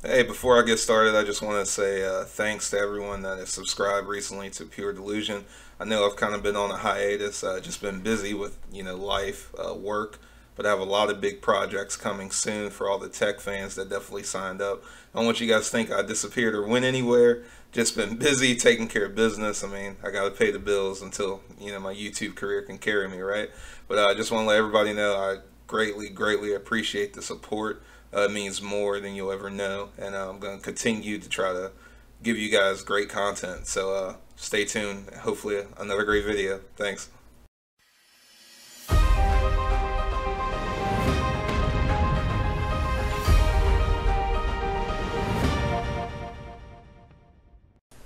Hey, before I get started, I just want to say thanks to everyone that has subscribed recently to Pure Delusion. I know I've kind of been on a hiatus, just been busy with life, work, but I have a lot of big projects coming soon for all the tech fans that definitely signed up. I don't want you guys to think I disappeared or went anywhere. Just been busy taking care of business. I mean, I got to pay the bills until my YouTube career can carry me, right? But I just want to let everybody know I greatly appreciate the support. It means more than you'll ever know, and I'm going to continue to try to give you guys great content. So stay tuned. Hopefully another great video. Thanks.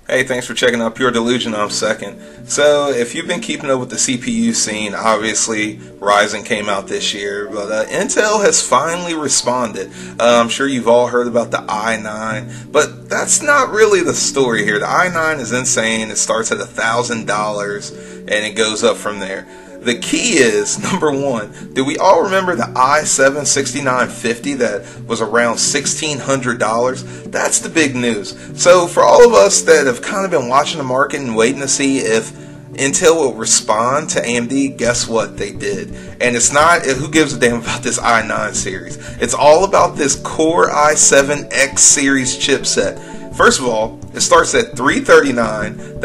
Hey, thanks for checking out Pure Delusion. I'm Second. So, if you've been keeping up with the CPU scene, obviously Ryzen came out this year, but Intel has finally responded. I'm sure you've all heard about the i9, but that's not really the story here. The i9 is insane. It starts at $1,000 and it goes up from there. The key is, number one, do we all remember the i7 6950 that was around $1,600? That's the big news. So for all of us that have kind of been watching the market and waiting to see if Intel will respond to AMD, guess what? They did. And it's not, who gives a damn about this i9 series? It's all about this Core i7X series chipset. First of all, it starts at $339.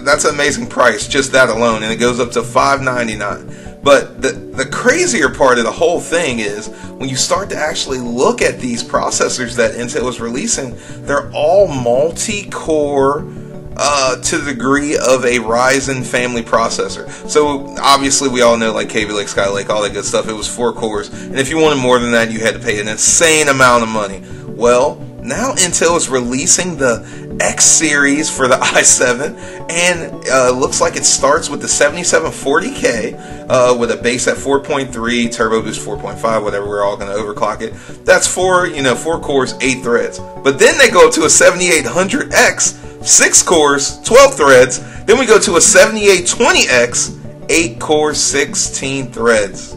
That's an amazing price, just that alone, and it goes up to $599. But the crazier part of the whole thing is when you start to actually look at these processors that Intel is releasing, they're all multi-core to the degree of a Ryzen family processor. So obviously we all know, like Kaby Lake, Skylake, all that good stuff, it was 4 cores, and if you wanted more than that, you had to pay an insane amount of money. Well, now Intel is releasing the X series for the i7, and looks like it starts with the 7740K with a base at 4.3, turbo boost 4.5, whatever, we're all going to overclock it. That's 4 cores, 8 threads. But then they go to a 7800X, 6 cores, 12 threads. Then we go to a 7820X, 8 cores, 16 threads.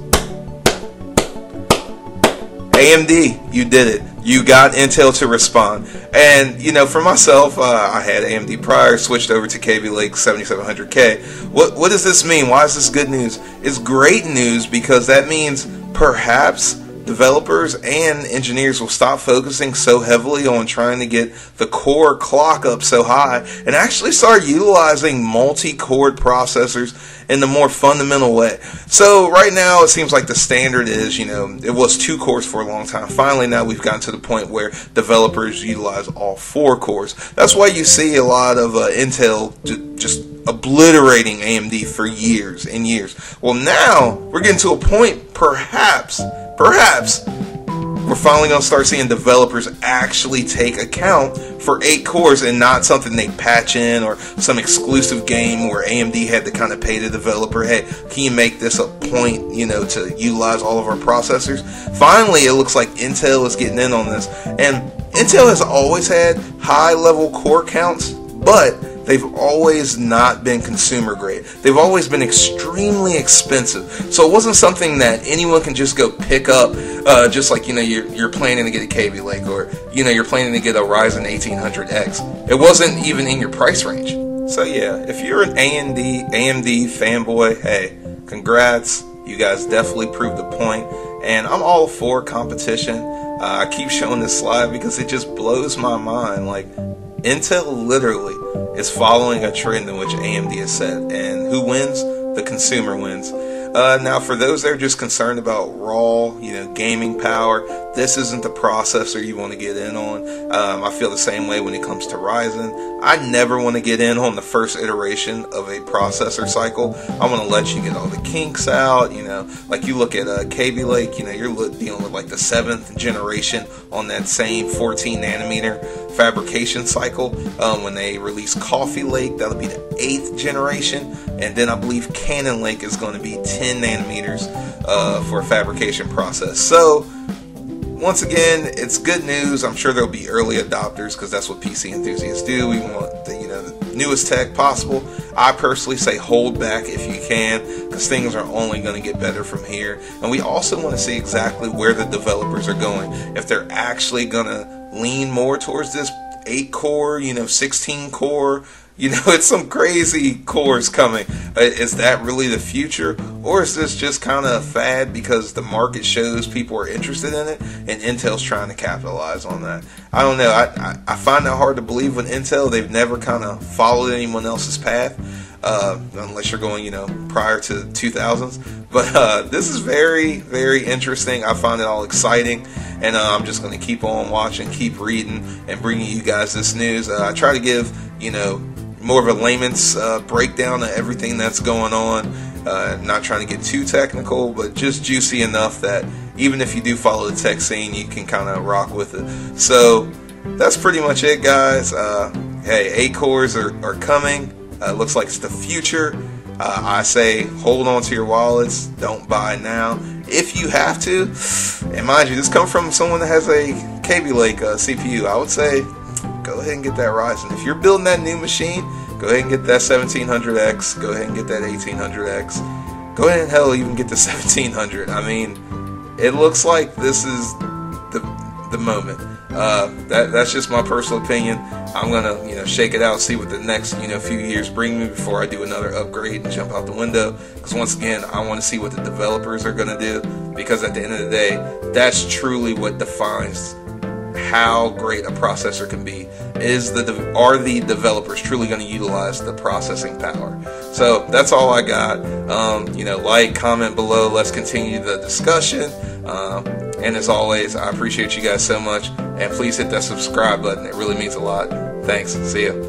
AMD, you did it. You got Intel to respond. And, for myself, I had AMD prior, switched over to Kaby Lake 7700K. What does this mean? Why is this good news? It's great news because that means perhaps developers and engineers will stop focusing so heavily on trying to get the core clock up so high and actually start utilizing multi-core processors in the more fundamental way. So right now it seems like the standard is, it was 2 cores for a long time. Finally now we've gotten to the point where developers utilize all 4 cores. That's why you see a lot of Intel just obliterating AMD for years and years. Well, now we're getting to a point, perhaps we're finally going to start seeing developers actually take account for 8 cores and not something they patch in or some exclusive game where AMD had to kind of pay the developer, hey, can you make this a point, to utilize all of our processors? Finally, it looks like Intel is getting in on this. And Intel has always had high-level core counts, but they've always not been consumer grade. They've always been extremely expensive. So it wasn't something that anyone can just go pick up, just like, you're planning to get a Kaby Lake or, you're planning to get a Ryzen 1800X. It wasn't even in your price range. So yeah, if you're an AMD fanboy, hey, congrats. You guys definitely proved the point. And I'm all for competition. I keep showing this slide because it just blows my mind. Like, Intel literally is following a trend in which AMD has set, and who wins? The consumer wins. Now, for those that are just concerned about raw, gaming power, this isn't the processor you want to get in on. I feel the same way when it comes to Ryzen. I never want to get in on the first iteration of a processor cycle. I want to let you get all the kinks out. Like you look at Kaby Lake, you're dealing with like the 7th generation on that same 14 nanometer fabrication cycle. When they release Coffee Lake, that'll be the 8th generation, and then I believe Cannon Lake is going to be 10 nanometers for a fabrication process. So once again, it's good news. I'm sure there'll be early adopters because that's what PC enthusiasts do. We want the newest tech possible. I personally say hold back if you can, because things are only going to get better from here. And we also want to see exactly where the developers are going. If they're actually going to lean more towards this 8-core, 16-core. It's some crazy cores coming. Is that really the future? Or is this just kind of a fad because the market shows people are interested in it and Intel's trying to capitalize on that? I don't know. I find that hard to believe with Intel. They've never kind of followed anyone else's path, unless you're going, prior to 2000s. But this is very, very interesting. I find it all exciting. And I'm just going to keep on watching, keep reading, and bringing you guys this news. I try to give, more of a layman's breakdown of everything that's going on. Not trying to get too technical, but just juicy enough that even if you do follow the tech scene, you can kind of rock with it. So that's pretty much it, guys. Hey, 8 cores are coming. Looks like it's the future. I say hold on to your wallets. Don't buy now. If you have to, and mind you, this comes from someone that has a Kaby Lake CPU, I would say go ahead and get that Ryzen. If you're building that new machine, go ahead and get that 1700X. Go ahead and get that 1800X. Go ahead and hell even get the 1700. I mean, it looks like this is the moment. That's just my personal opinion. I'm gonna shake it out, see what the next few years bring me before I do another upgrade and jump out the window. Because once again, I want to see what the developers are gonna do. Because at the end of the day, that's truly what defines how great a processor can be. Are the developers truly going to utilize the processing power? So that's all I got. Like, comment below. Let's continue the discussion. And as always, I appreciate you guys so much. And please hit that subscribe button. It really means a lot. Thanks. See ya.